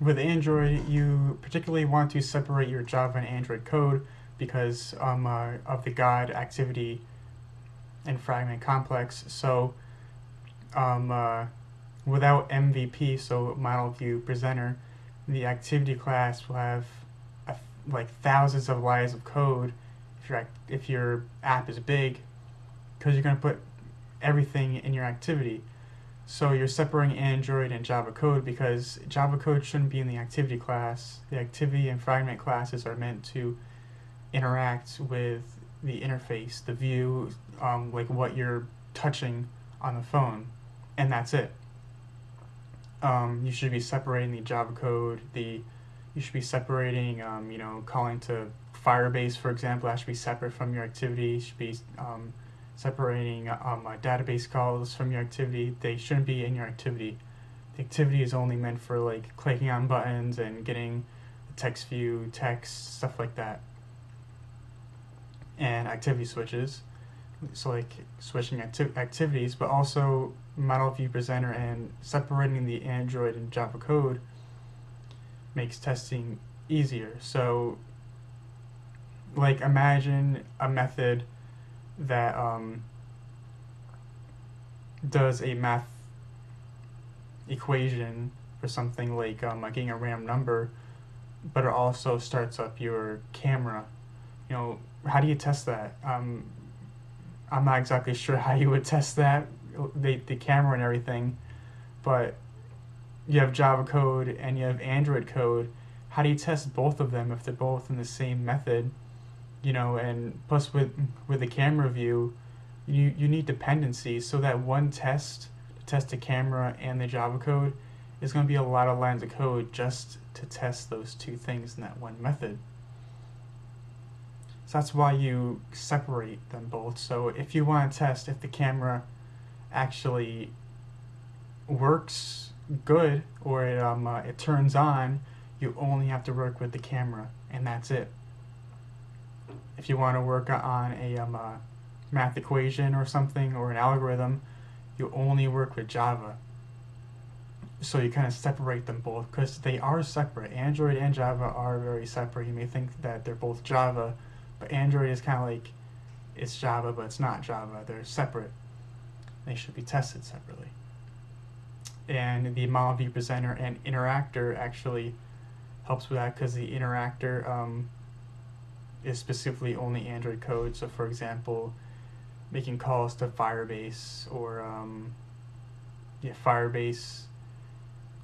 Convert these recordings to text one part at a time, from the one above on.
with Android, you particularly want to separate your Java and Android code because of the God activity and fragment complex. So um, uh, without MVP, so model view presenter, the activity class will have like thousands of lines of code if your app is big, because you're going to put everything in your activity. So you're separating Android and Java code because Java code shouldn't be in the activity class. The activity and fragment classes are meant to interact with the interface, the view, like what you're touching on the phone, and that's it. You should be separating the Java code. You should be separating, calling to Firebase, for example. That should be separate from your activity. You should be separating database calls from your activity. They shouldn't be in your activity. The activity is only meant for like clicking on buttons and getting the text view, text, stuff like that. And activity switches, so like switching activities, but also model view presenter and separating the Android and Java code makes testing easier. So like imagine a method that does a math equation for something like getting a random number, but it also starts up your camera. How do you test that? I'm not exactly sure how you would test that, the camera and everything, but you have Java code and you have Android code. How do you test both of them if they're both in the same method? And plus with the camera view, you need dependencies, so that one test to test the camera and the Java code is going to be a lot of lines of code just to test those two things in that one method. So that's why you separate them both. So if you want to test if the camera actually works good or it turns on, you only have to work with the camera, and that's it. If you want to work on a math equation or something or an algorithm, you only work with Java. So you kind of separate them both because they are separate. Android and Java are very separate. You may think that they're both Java, but Android is kind of like it's Java, but it's not Java. They're separate. They should be tested separately. And the model view presenter and interactor actually helps with that because the interactor is specifically only Android code. So for example, making calls to Firebase or Firebase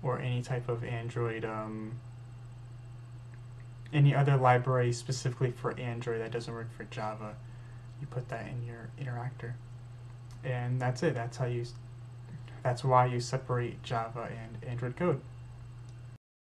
or any type of Android, any other library specifically for Android that doesn't work for Java, you put that in your interactor, and that's it. That's why you separate Java and Android code.